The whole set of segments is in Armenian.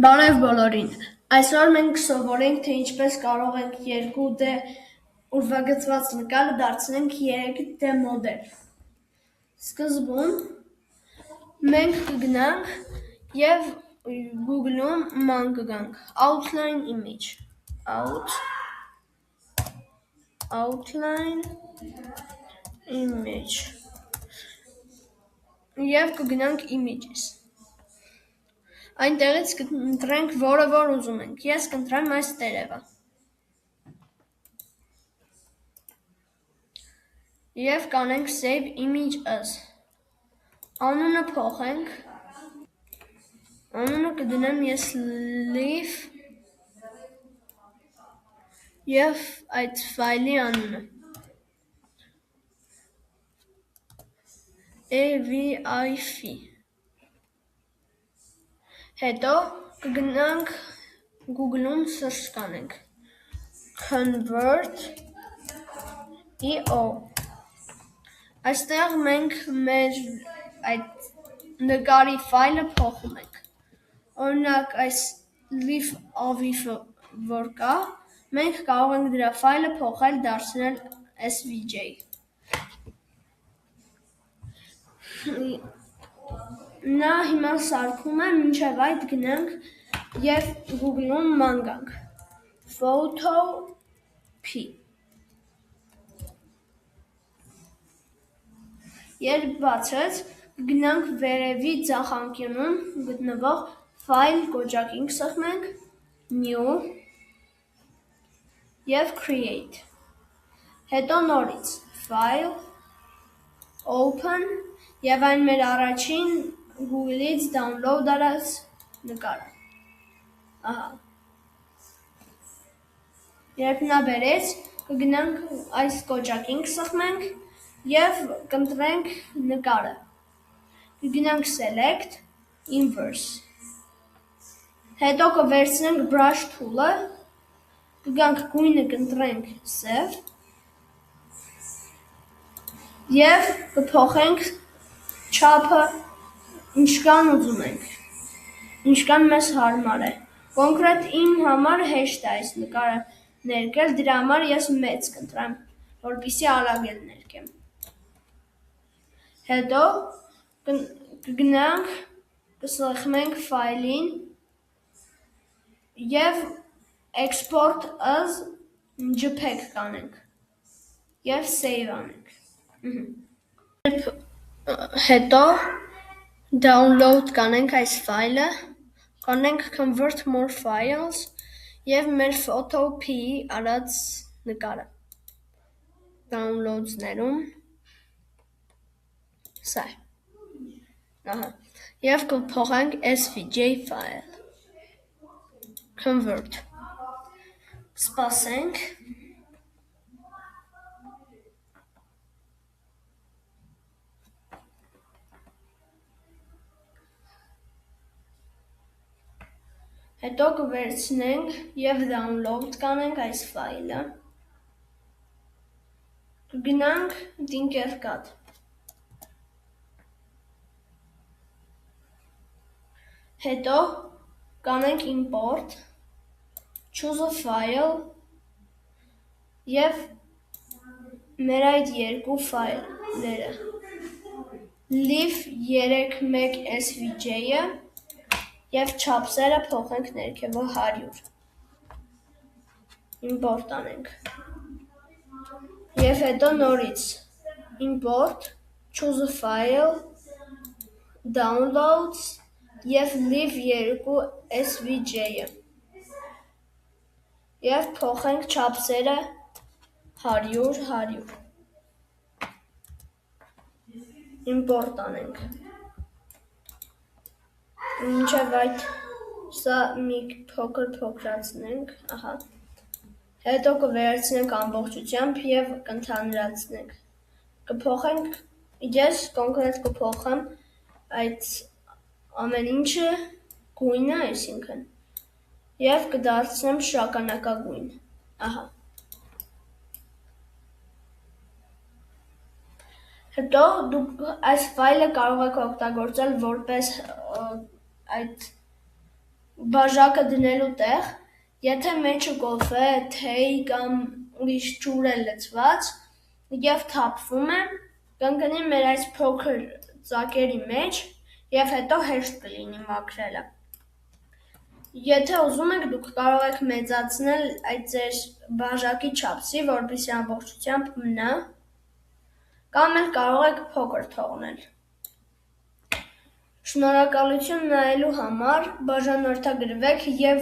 Բարև բոլորին, այսօր մենք սովորենք, թե ինչպես կարող ենք 2D ուրվագծված նկարը դարձնենք 3D մոդել։ Սկզբում մենք կգնանք և Google-ում ման կգանք Outline Image, Outline Image և կգնանք Images։ Այնտեղից կընտրենք, որը որ ուզում ենք, ես կընտրեմ այս տերևը։ Եվ կանենք Save Image As։ Անունը փոխենք, անունը կդնեմ ես Leaf և այդ ֆայլի անունը AVIF։ Հետո կգնանք Google-ում search կանենք Convert.io։ Այստեղ մենք մեր այդ նկարի ֆայլը փոխում ենք։ Օրինակ այս Leaf AVIF-ը որ կա, մենք կարող ենք դրա ֆայլը փոխել դարձնել SVJ։ Նա հիմա սարքում է, մինչև այդ գնանք և Google-ում ման գանք Photopea։ Երբ բացեց, գնանք վերևի ձախ անկյունում գտնվող File կոճակինք սեղմենք, New և Create։ Հետո նորից File, Open և այն մեր առաջին Google-ից download արած նկարը։ Ահա։ Երբ նա բերեց, կգնանք այս կոճակին կսեղմենք և կընտրենք նկարը։ Կգնանք Select, Inverse։ Հետո կվերցնենք Brush Tool-ը, կգանք գույնը կընտրենք սև և կփոխենք չափը ինչքան ուզում ենք, ինչքան մեզ հարմար է։ Կոնկրետ իմ համար հեշտ է այս նկարը ներկել, դրա համար ես մեծ կընտրեմ, որպեսզի արագ էլ ներկեմ։ Հետո կգնանք, կսեղմենք ֆայլին և Export as JPEG կանենք և Save անենք։ Հետո download կանենք այս ֆայլը, կանենք Convert more files և մեր Photopea-ի արած նկարը downloads-ներում, սա է, ահա, և կփոխենք SVJ file, Convert, սպասենք, հետո կվերցնենք և download կանենք այս ֆայլը, կգնանք Tinkercad, հետո կանենք Import, Choose a file և մեր այդ երկու ֆայլները, Leaf 31 SVJ-ը և չափսերը փոխենք ներքևը 100, Import անենք, և հետո նորից Import, Choose a file, Downloads և Leaf 2 SVJ-ը և փոխենք չափսերը 100, Import անենք, մինչև այդ սա մի փոքր փոքրացնենք, ահա, հետո կվերցնենք ամբողջությամբ և կընդհանրացնենք, կփոխենք, ես կոնկրետ կփոխեմ այդ ամեն ինչը գույնը, այսինքն, և կդարձնեմ շագանակագույն, ահա։ Հետո դուք այս ֆայլը կարող եք օգտագործել որպես այդ բաժակը դնելու տեղ, եթե մեջը կոֆե, թեյ կամ ուրիշ ջուր է լցված և թափվում է, կընկնի մեր այս փոքր ծակերի մեջ և հետո հեշտ կլինի մաքրելը։ Եթե ուզում եք, դուք կարող եք մեծացնել այդ ձեր բաժակի չափսի, որպեսզի ամբողջությամբ մնա, կամ էլ կարող եք փոքր թողնել։ Շնորհակալություն նայելու համար, բաժանորդագրվեք և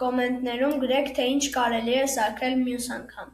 կոմենտներում գրեք, թե ինչ կարելի է սարքել մյուս անգամ։